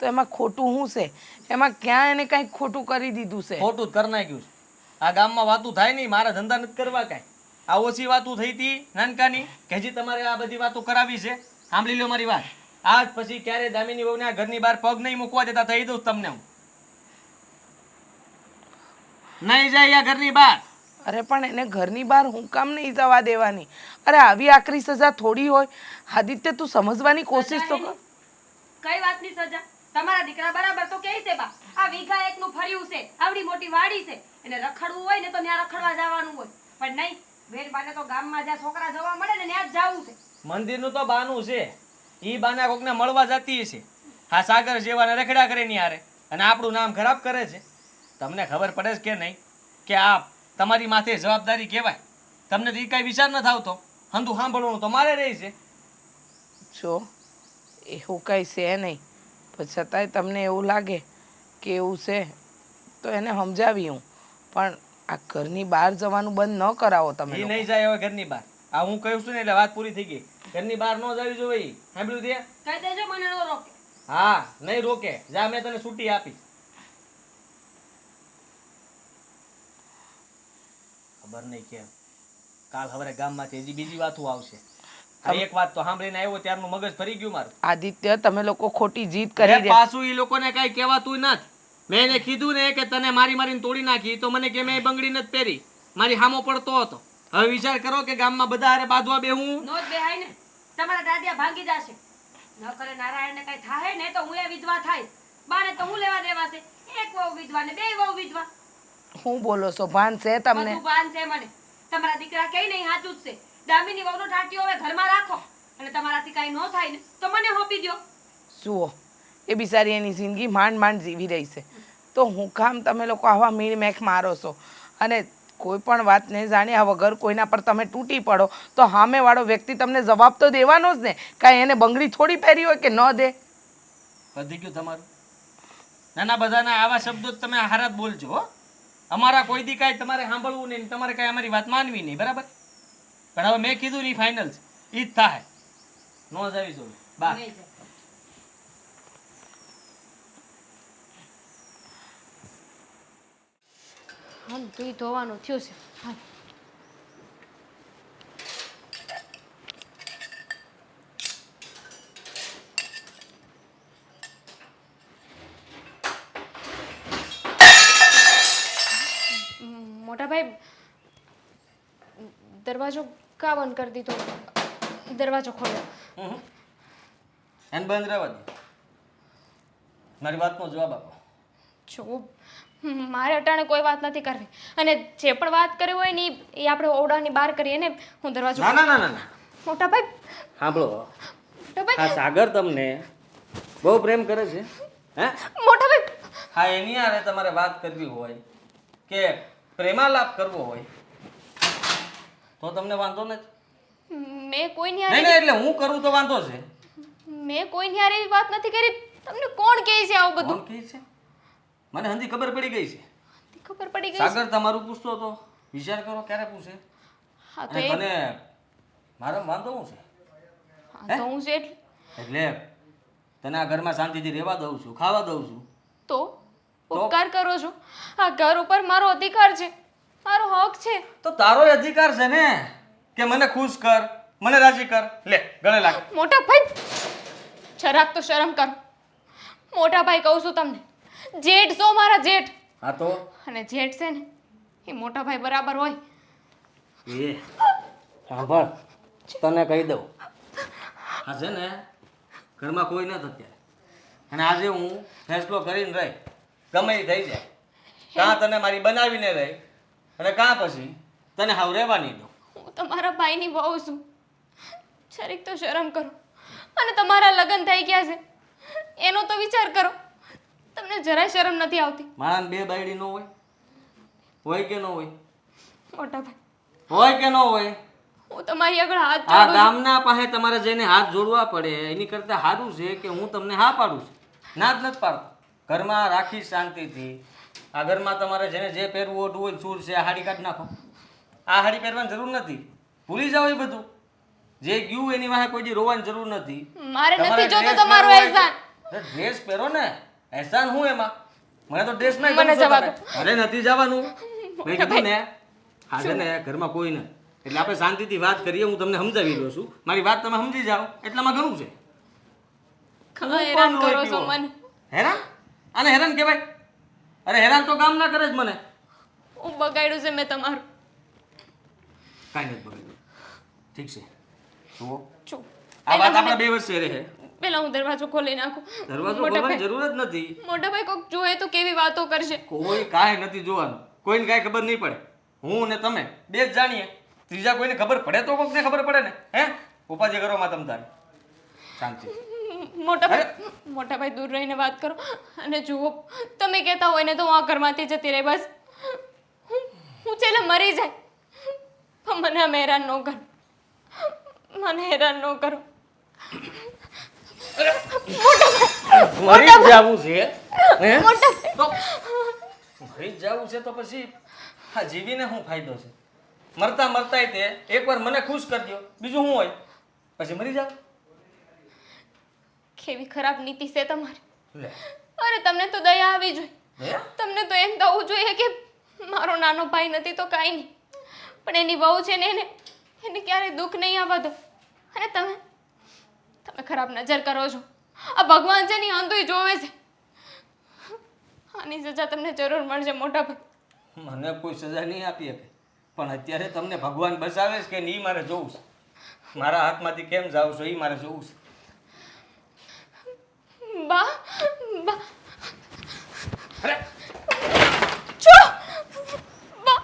તો એમાં ખોટું શું છે? એમાં ક્યાં એને કંઈક ખોટું કરી દીધું છે? ખોટું જ કરી નાખ્યું છે. આ ગામમાં વાતું થાય નહીં, મારા ધંધા નથી કરવા કાંઈ. આ ઓછી વાતું થઈ હતી નાનકાની કે હજી તમારે આ બધી વાતો કરાવી છે. સાંભળી લો મારી વાત. આજ પછી ક્યારે દામિની વહુને આ ઘરની બહાર પગ નહીં મૂકવા દેતા, થઈ દઉં તમને હું. નહીં જાય આ ઘરની બહાર. અરે પણ એને ઘરની બહાર હું કામ નહીં જવા દેવાની? અરે આવી આકરી સજા થોડી હોય. આદિત્ય તું સમજવાની કોશિશ તો કર. કઈ વાતની સજા? તમારા દીકરા બરાબર તો કહે છે બા. આ વીઘા એકનું ફર્યું છે, આવડી મોટી વાડી છે, એને રખડવું હોય ને તો ત્યાં રખડવા જવાનું હોય. પણ નહીં, વેલબાને તો ગામમાં જ્યાં છોકરા જોવા મળે ને ત્યાં જ જવું છે. મંદિરનું તો બાનું છે, ઈ બાના કોકને મળવા જતી છે. હા, સાગર જેવાને રખડા કરે ની હારે અને આપણું નામ ખરાબ કરે છે. તમને ખબર પડે છે કે નહીં કે આ તમારી માથે જવાબદારી કહેવાય? તમને તો એ કાંઈ વિચાર ન આવતો. હંધું સાંભળવાનું તો મારે રહી છે. જો એવું કંઈ છે નહીં, પણ છતાંય તમને એવું લાગે કે એવું છે તો એને સમજાવી હું. પણ આ ઘરની બહાર જવાનું બંધ ન કરાવો તમે એ લોકો. નહીં જાય હવે ઘરની બહાર. આ હું કહું છું ને એટલે વાત પૂરી થઈ ગઈ. ઘરની બહાર ન જવી જોઈએ. સાંભળ્યું તે? કહી દેજો મને ન રોકે. હા, નહીં રોકે. જા, મેં તને છૂટી આપી. ખબર નહીં કેમ કાલ હવે ગામમાંથી હજી બીજી વાતો આવશે. આ એક વાત તો સાંભળીને આવ્યો ત્યારનું મગજ ફરી ગયું મારું. આદિત્ય તમે લોકો ખોટી જીત કરી અરે રહ્યા. પાછું ઈ લોકોને કાંઈ કહેવાતું નથી. મેં એને કીધું ને કે તને મારી મારીને તોડી નાખી તો મને કે મેં બંગડી નથી પહેરી, મારી હામો પડતો હતો. હવે વિચાર કરો કે ગામમાં બધા હારે બાંધવા બેહું. નો જ બેહાય ને. તમારા દાદિયા ભાંગી જશે. ન કરે નારાયણને કઈ થાય ને તો હું એ વિધવા થાઈશ. બાને તો હું લેવા દેવા છે. એક વહુ વિધવા ને બે વહુ વિધવા. હું બોલો છો? ભાન છે તમને? બધું ભાન છે મને. તમારા દીકરા કઈ નહીં સાચું જ છે. દામિની વહુનો ઠાટિયો હવે ઘરમાં રાખો અને તમારાથી કઈ ન થાય ને તો મને હોપી દ્યો. જુઓ એ બિચારી એની જિંદગી માંડ માંડ જીવી રહી છે, તો હું કામ તમે લોકો આવા મીણ મેખ મારો છો? અને કોઈ પણ વાતને જાણ્યા વગર કોઈના પર તમે તૂટી પડો તો સામેવાળો વ્યક્તિ તમને જવાબ તો દેવાનો જ ને. કાંઈ એને બંગડી થોડી પહેરી હોય કે ન દે? વધી ગયું તમારું. નાના બધાના આવા શબ્દો જ તમે હારા જ બોલજો હો. અમારા કોઈ દી કાંઈ તમારે સાંભળવું નહીં, તમારે કાંઈ અમારી વાત માનવી નહીં, બરાબર? પણ હવે મેં કીધું નહીં, ફાઇનલ છે, ઈ જ થાય. નો જાવી જોઈએ બા. નહીં જાય. હા, તું ધોવાનું થયું છે. હા. મોટા ભાઈ, દરવાજો કા બંધ કરી દીધો? દરવાજો ખોલ્યો. એને બંધ રહેવા દે. મારી વાતનો જવાબ આપો. જો મારે અટાણે કોઈ વાત નથી કરવી, અને જે પણ વાત કરવી હોય ને એ આપણે ઓરડાની બહાર કરીએ ને. હું દરવાજો ના ના ના ના. મોટા ભાઈ, સાંભળો, મોટા ભાઈ, હા સાગર તમને બહુ પ્રેમ કરે છે. હે મોટા ભાઈ, હા, એની હારે તમારે વાત કરવી હોય કે પ્રેમાલાપ કરવો હોય તો તમને વાંધો નથી. મેં કોઈની નહીં હારે નહીં, એટલે હું કરું તો વાંધો છે. મેં કોઈની હારે એવી વાત નથી કરી. તમને કોણ કહે છે આવું બધું? કોણ કહે છે? મને હંધી ખબર પડી ગઈ છે. ખબર પડી ગઈ? સાગર તમારું પૂછતો હતો, વિચાર કરો ક્યારે પૂછે. હા, તો અને એ મને મારો વાંધો શું છે? હા તો હું શેઠ એટલે તને આ ઘરમાં શાંતિથી રહેવા દઉં છું, ખાવા દઉં છું. તો ઉપકાર કરો છો. આ ઘર ઉપર મારો અધિકાર છે, મારો હક છે. તો તારોય અધિકાર છે ને કે મને ખુશ કર, મને રાજી કર. લે ગળે લાગ. મોટા ભાઈ જરાક તો શરમ કરો. મોટા ભાઈ કહું છું તમને, જેઠ છો મારા જેઠ. હા તો અને જેઠ છે ને એ મોટા ભાઈ બરાબર હોય. એ સાંભળ, તને કહી દઉં, આ છે ને ઘરમાં કોઈ નથી અત્યારે, અને આજે હું ફેસલો કરીને રહી ગમે એ થઈ જાય. કાં તને મારી બનાવીને રહી અને કાં પછી તને હાવ રહેવા નહીં દઉં. હું તમારા ભાઈની વહુ છું. જરીક તો શરમ કરો. અને તમારા લગ્ન થઈ ગયા છે એનો તો વિચાર કરો. તમને જરાય શરમ નથી આવતી? માણસ બે બાયડી ન હોય? હોય કે ન હોય? મોટા ભાઈ હોય કે ન હોય? હું તમારી આગળ હાથ આ જોડું છું. ગામના પાસે તમારે જઈને હાથ જોડવા પડે એની કરતાં સારું છે કે હું તમને હા પાડું છું. ના જ નથી પાડતો. ઘરમાં રાખી શાંતિથી. આ ઘરમાં તમારે જેને જે પહેરવું ઓઢવું હોય સૂર છે આ હાડી કાઢી નાખો. આ હાડી પહેરવાની જરૂર નથી, ભૂલી જાઓ એ બધું. જે ગયું એની વાહે કોઈ દી રોવાની જરૂર નથી. મારે તમારે નથી જોતો dress તમારો પહેરવો હોય અહેસાન. તો ડ્રેસ પહેરો ને. અહેસાન હું એમાં? મને તો ડ્રેસ માં મને જવા દો. અરે નથી જવાનું. મેં કીધું ને આ છે ને ઘરમાં કોઈ નથી. એટલે આપણે શાંતિથી વાત કરીએ. હું તમને સમજાવી રહ્યો છું, મારી વાત તમે સમજી જાઓ એટલામાં ઘણું છે. હેરાન કરો છો મને. હેરાન? આને હેરાન કહેવાય? અરે હેરાન તો ગામ ના કરે જ મને. હું બગાડ્યું છે મેં તમારું. કાંઈ નથી બગડ્યું. ઠીક છે, જુઓ છું આ વાત આપણે 2 વર્ષે રહે. પેલા હું દરવાજો ખોલી નાખું. દરવાજો મોટા ખોલવાની ભાઈ, જરૂર જ નથી. મોટા ભાઈ કોક જોવે તો કેવી વાતો કરશે. કોઈ કાંઈ નથી જોવાનું. કોઈને કાંઈ ખબર નહીં પડે. હું ને તમે બે જ જાણીએ. ત્રીજા કોઈને ખબર પડે તો કોકને ખબર પડે ને. હે ઉપાધિ કરો માં તમ તારે શાંતિ. મોટા ભાઈ દૂર રહીને વાત કરો. અને જુઓ તમે કહેતા હોય ને તો હું આ ઘરમાંથી જતી રહી. બસ હું છેલ્લે મરી જાય પણ મને આમ હેરાન ન કરો. મને હેરાન ન કરો. મરી જ જાવું છે? હે? મોટા તો મરી જ જાવું છે તો પછી આ જીવીને શું ફાયદો છે? મરતા મરતાય તે એકવાર મને ખુશ કરી દો, બીજું શું હોય? પછી મરી જાવ. કેવી ખરાબ નીતિ છે તમારી. લે અરે તમને તો દયા આવી જોઈએ. હે? તમને તો એમ થવું જોઈએ કે મારો નાનો ભાઈ નથી તો કાંઈ નહીં, પણ એની વહુ છે ને એને ક્યારેય દુઃખ નહીં આવવા દો. અને તમે ખરાબ નજર કરો છો. આ ભગવાન છે ને અંધુય જોવે છે. આની સજા તમને જરૂર મળશે મોટા ભાઈ. મને કોઈ સજા નહીં આપી શકે, પણ અત્યારે તમને ભગવાન બચાવે છે કે નહીં મારે જોવું છે. મારા હાથમાંથી કેમ જાવ છો એ મારે જોવું છે. બા બા અરે છો બા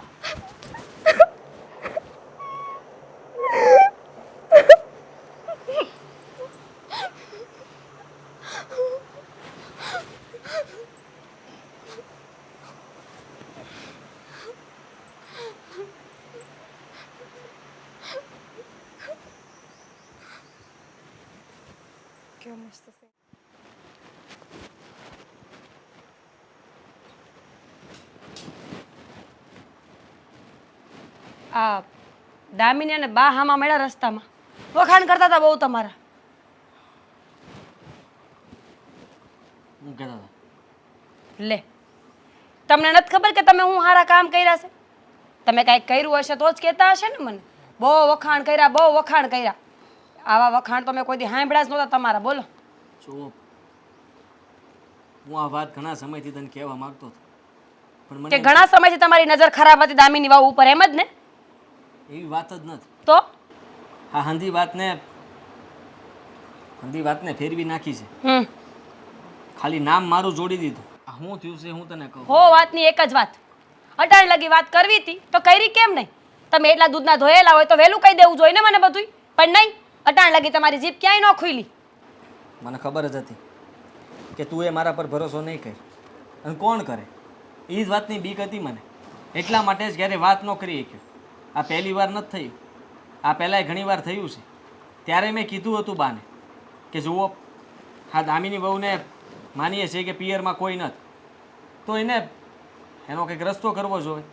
કેવો મસ્ત છે. આ દામિની અને બા હામાં મળ્યા રસ્તામાં, વખાણ કરતા હતા બહુ તમારા. હું કહેતા હતા લે, તમને નથી ખબર કે તમે હું સારા કામ કર્યા છે? તમે કાંઈક કર્યું હશે તો જ કહેતા હશે ને મને. બહુ વખાણ કર્યા, બહુ વખાણ કર્યા. આવા વખાણ તો મેં કોઈ દી સાંભળ્યા જ નહોતા તમારા. બોલો. જો હું આ વાત ઘણા સમયથી તને કહેવા માંગતો હતો, પણ કે મને ઘણા સમયથી તમારી નજર ખરાબ હતી દામિની વાવ ઉપર, એમ જ ને? એવી વાત જ નથી. તો આ હંધી વાતને ફેરવી નાખી છે. ખાલી નામ મારું જોડી દીધું. આ શું થયું છે હું તને કહું. હો વાતની એક જ વાત. અટાણ લગી વાત કરવી હતી તો કરી કેમ નહીં? તમે એટલા દૂધના ધોયેલા હોય તો વહેલું કહી દેવું જોઈએ ને મને બધુંય. પણ નહીં, અટાણ લગી તમારી જીભ ક્યાંય ન ખુલી. મને ખબર જ હતી કે તું એ મારા પર ભરોસો નહીં કરી, અને કોણ કરે એ જ વાતની બીક હતી મને. એટલા માટે જ ક્યારે વાત ન કરી શક્યો. આ પહેલી વાર નથી થયું, આ પહેલાંય ઘણી વાર થયું છે. ત્યારે મેં કીધું હતું બાને કે જુઓ આ દામિની વહુને માનીએ છીએ કે પિયરમાં કોઈ નથી, તો એનો કંઈક રસ્તો કરવો જોઈએ,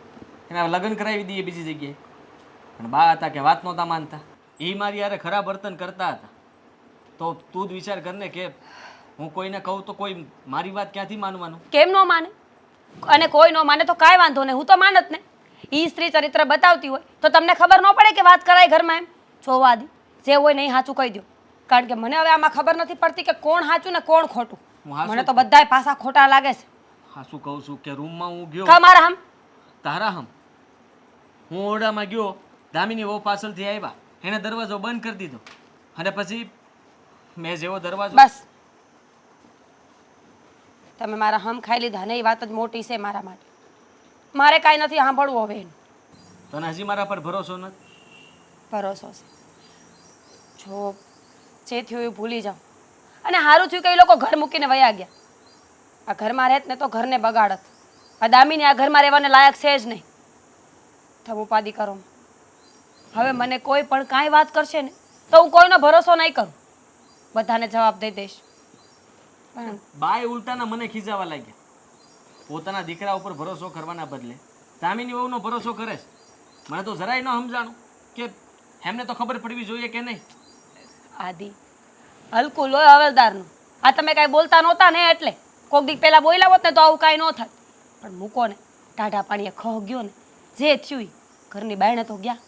એના લગ્ન કરાવી દઈએ બીજી જગ્યાએ. પણ બા હતા કે વાત નહોતા માનતા. એ મારી યારે ખરાબ વર્તન કરતા હતા, તો તું જ વિચાર કર ને કે હું કોઈને કહું તો કોઈ મારી વાત ક્યાંથી માનવાનું? કેમ ન માને? અને કોઈ ન માને તો કાંઈ વાંધો નહીં, હું તો માનત ને. એ સ્ત્રી ચરિત્ર બતાવતી હોય તો તમને ખબર ન પડે કે વાત કરાય ઘરમાં એમ? જોવા દી, જે હોય ને એ સાચું કહી દો. કારણ કે મને હવે આમાં ખબર નથી પડતી કે કોણ સાચું ને કોણ ખોટું. હું હાચું મને તો બધાય પાસા ખોટા લાગે છે. હા, શું કહું છું કે રૂમમાં હું ગયો કા મારા હમ તારા હમ હું ઓરડામાં ગયો, દામિની વહુ પાછળથી આવ્યા, એણે દરવાજો બંધ કરી દીધો અને પછી મેં જેવો દરવાજો બસ તમે મારા હમ ખાઈ લીધા ને એ વાત જ મોટી છે મારા માટે. મારે કાંઈ નથી સાંભળવું હવે એનું. તને હજી મારા પર ભરોસો નથી? ભરોસો છે. જો જે થયું એ ભૂલી જાઓ. અને સારું થયું કે એ લોકો ઘર મૂકીને વયા ગયા. આ ઘરમાં રહેત ને તો ઘરને બગાડત. આ દામિની આ ઘરમાં રહેવાને લાયક છે જ નહીં. તમે ઉપાધિ કરો. હવે મને કોઈ પણ કાંઈ વાત કરશે ને તો હું કોઈનો ભરોસો નહીં કરું. બધાને જવાબ દઈ દઈશ. પણ બાય ઉલટાના મને ખીજાવા લાગ્યા. પોતાના દીકરા ઉપર ભરોસો કરવાના બદલે દામિની વહુનો ભરોસો કરે છે. મને તો જરાય ન સમજાણું કે એમને તો ખબર પડવી જોઈએ કે નહીં. આદિ હલકું લોહી હવલદારનું. આ તમે કાંઈ બોલતા નહોતા ને એટલે કોક દીક પહેલાં બોલ્યા હોત ને તો આવું કાંઈ ન થાય. પણ મૂકો ને, ટાઢા પાણીએ ખહ ગયો ને, જે થયું ઈ ઘરની બાયણે તો ગયા.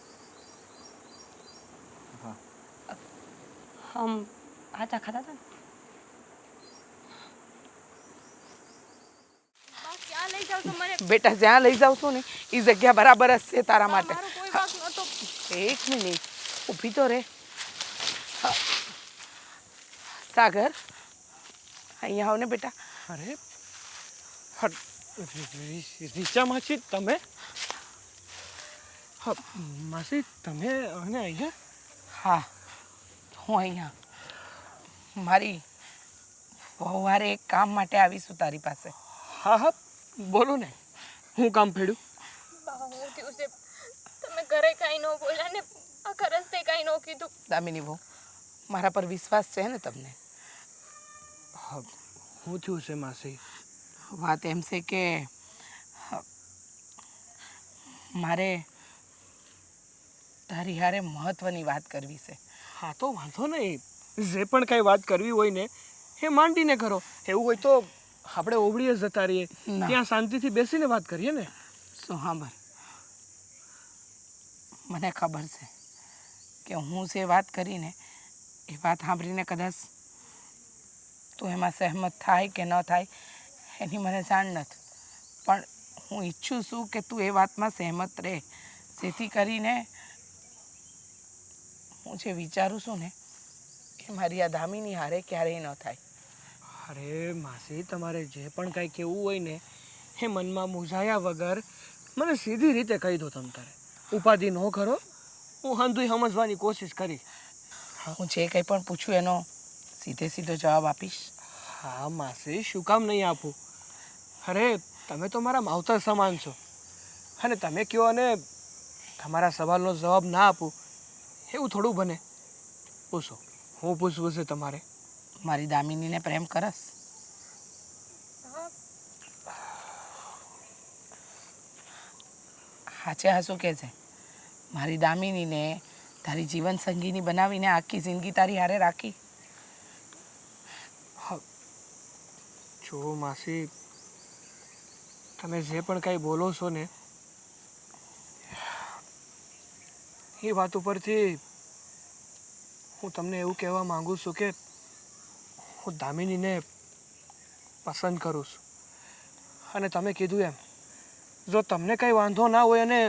હમ આચા ખાતા હતા ને. ક્યાં લઈ જાવ છો મને? બેટા જ્યાં લઈ જાઉં છું ને એ જગ્યા બરાબર જ છે તારા માટે. મારો કોઈ વાંક નહોતો. એક મિનિટ ઊભી તો રે. સાગર અહીંયા આવ ને બેટા. અરે રીચા માસી તમે? હા માસી તમે અને અહીંયા? હા હું અહીંયા મારી વહુવારે એક કામ માટે આવીશું તારી પાસે. હા હા બોલો ને, હું કામ પડ્યું? બા, હું થયું છે તમે ઘરે કાંઈ ન બોલ્યા ને આખા રસ્તે કાંઈ ન કીધું. દામિની વહુ મારા પર વિશ્વાસ છે ને તમને? હા હું થયું છે માસી? વાત એમ છે કે મારે તારી હારે મહત્વની વાત કરવી છે. હા તો વાંધો નહીં, જે પણ કાંઈ વાત કરવી હોય ને એ માંડીને કરો. એવું હોય તો આપણે ઓવડીએ જતા રહીએ, ના. ત્યાં શાંતિથી બેસીને વાત કરીએ ને. શું સાંભળ, મને ખબર છે કે હું જે વાત કરીને એ વાત સાંભળીને કદાચ તું એમાં સહેમત થાય કે ન થાય એની મને જાણ નથી. પણ હું ઈચ્છું છું કે તું એ વાતમાં સહેમત રહે, જેથી કરીને હું જે વિચારું છું ને એ મારી આ દામિની હારે ક્યારેય ન થાય. અરે માસી તમારે જે પણ કાંઈ કહેવું હોય ને એ મનમાં મૂંઝાયા વગર મને સીધી રીતે કહી દો. તમ તારે ઉપાધિ ન કરો, હું હંધુય સમજવાની કોશિશ કરી. હું જે કંઈ પણ પૂછું એનો સીધે સીધો જવાબ આપીશ. હા માસી શું કામ નહીં આપું? અરે તમે તો મારા માવતર સમાન છો, અને તમે કહો અને તમારા સવાલનો જવાબ ના આપું એવું થોડું બને. પૂછો, હું પૂછવું છે તમારે? મારી દામિનીને પ્રેમ કરસ? હાચે હાચું કે છે મારી દામિનીને તારી જીવન સંગીની બનાવીને આખી જિંદગી તારી હારે રાખી? જો માસી તમે જે પણ કાંઈ બોલો છો ને એ વાત ઉપરથી હું તમને એવું કહેવા માંગુ છું કે હું દામિનીને પસંદ કરું છું. અને તમે કીધું એમ, જો તમને કંઈ વાંધો ના હોય અને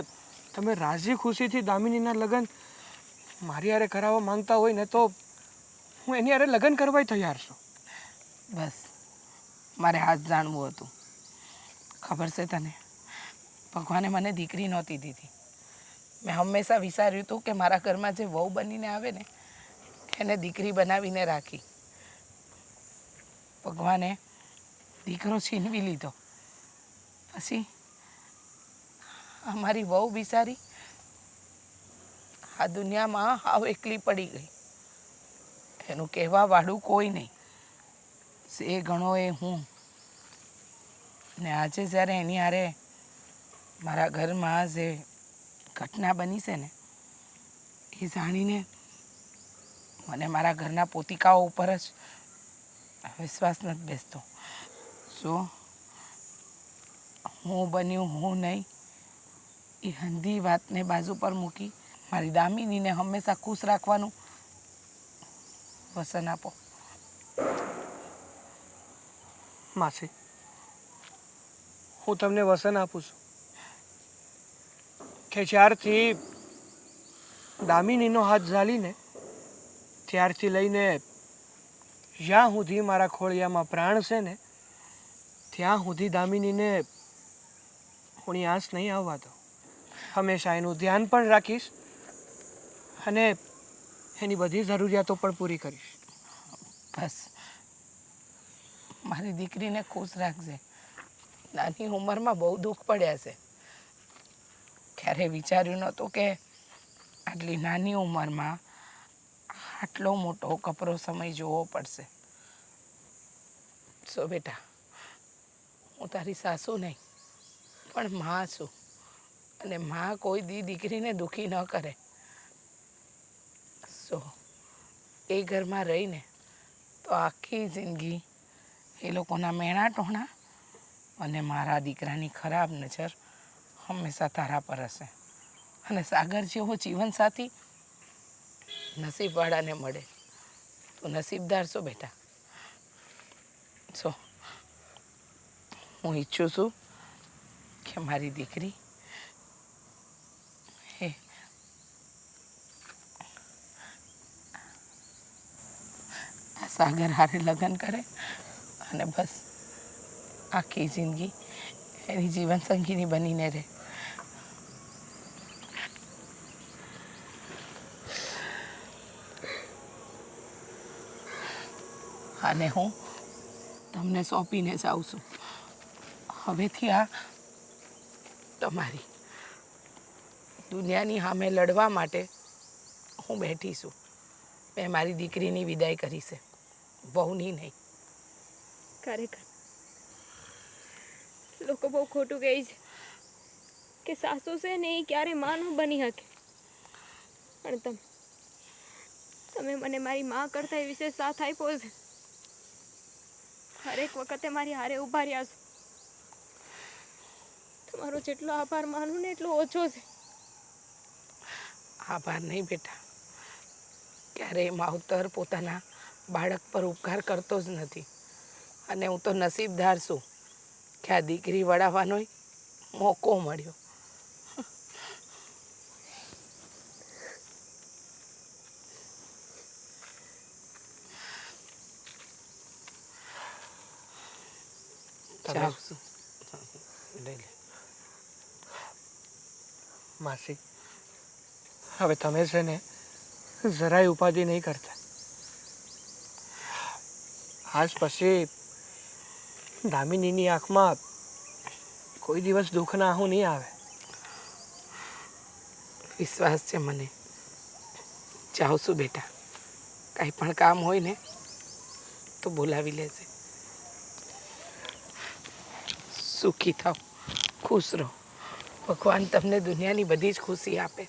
તમે રાજી ખુશીથી દામિનીના લગ્ન મારી હારે કરાવવા માંગતા હોય ને તો હું એની હારે લગ્ન કરવા તૈયાર છું. બસ મારે આ જ જાણવું હતું. ખબર છે તને, ભગવાને મને દીકરી નહોતી દીધી. મેં હંમેશા વિચાર્યું હતું કે મારા ઘરમાં જે વહુ બનીને આવે ને એને દીકરી બનાવીને રાખી. ભગવાને દીકરો છીનવી લીધો. પછી અમારી વહુ બિચારી આ દુનિયામાં હાવ એકલી પડી ગઈ. એનું કહેવા વાળું કોઈ નહીં. એ ગણો એ હું. ને આજે જ્યારે એની હારે મારા ઘરમાં જે ઘટના બની છે ને એ જાણીને મને મારા ઘરના પોતિકાઓ ઉપર જ વિશ્વાસ નથી બેસતો. જો હું બન્યું હું નહીં એ હંધી વાતને બાજુ પર મૂકી મારી દામિનીને હંમેશા ખુશ રાખવાનું વચન આપો. માસી, હું તમને વચન આપું છું કે જ્યારથી દામિનીનો હાથ ઝાલીને ત્યારથી લઈને જ્યાં સુધી મારા ખોળિયામાં પ્રાણ છે ને ત્યાં સુધી દામિનીને હું આંસ નહીં આવવા દઉં. હંમેશા એનું ધ્યાન પણ રાખીશ અને એની બધી જરૂરિયાતો પણ પૂરી કરીશ. બસ મારી દીકરીને ખુશ રાખજે. નાની ઉંમરમાં બહુ દુઃખ પડ્યા છે. ક્યારે વિચાર્યું નહોતું કે આટલી નાની ઉંમરમાં આટલો મોટો કપરો સમય જોવો પડશે. સો બેટા, હું તારી સાસુ નહીં પણ માં છું, અને માં કોઈ દીકરીને દુઃખી ન કરે. સો એ ઘરમાં રહીને તો આખી જિંદગી એ લોકોના મેણા ટોણા અને મારા દીકરાની ખરાબ નજર હંમેશા તારા પર હશે. અને સાગર જેવો જીવનસાથી નસીબવાળાને મળે તો નસીબદાર છો બેટા. સો હું ઈચ્છું છું કે મારી દીકરી એ આ સાગર હારે લગ્ન કરે અને બસ આખી જિંદગી એની જીવન સંગીની બનીને રહે. અને હું તમને સોંપીને જાઉં છું. હવેથી આ તમારી દુનિયાની સામે લડવા માટે હું બેઠી છું. મેં મારી દીકરીની વિદાય કરી છે, વહુની નહીં. ખરેખર લોકો બહુ ખોટું કહે છે કે સાસુ છે ને એ ક્યારે માં ન બની શકે, પણ તમે મને મારી માં કરતા એ વિશે સાથ આપ્યો છે. હરેક વખતે મારી હારે ઊભા રહ્યા છો. તમારો જેટલો આભાર માનું ને એટલો ઓછો છે. આભાર નહીં બેટા, ક્યારેય માવતર પોતાના બાળક પર ઉપકાર કરતો જ નથી. અને હું તો નસીબદાર છું કે આ દીકરી વળાવવાનો મોકો મળ્યો. જાઉં છું. લઈ લે. માસી, હવે તમે છે ને જરાય ઉપાધિ નહીં કરતા. આજ પછી દામિનીની આંખમાં કોઈ દિવસ દુઃખના આંસુ નહીં આવે. વિશ્વાસ છે મને. જાઉં છું બેટા, કાંઈ પણ કામ હોય ને તો બોલાવી લેજે. સુખી થાવ, ખુશ રહો. ભગવાન તમને દુનિયાની બધી જ ખુશી આપે.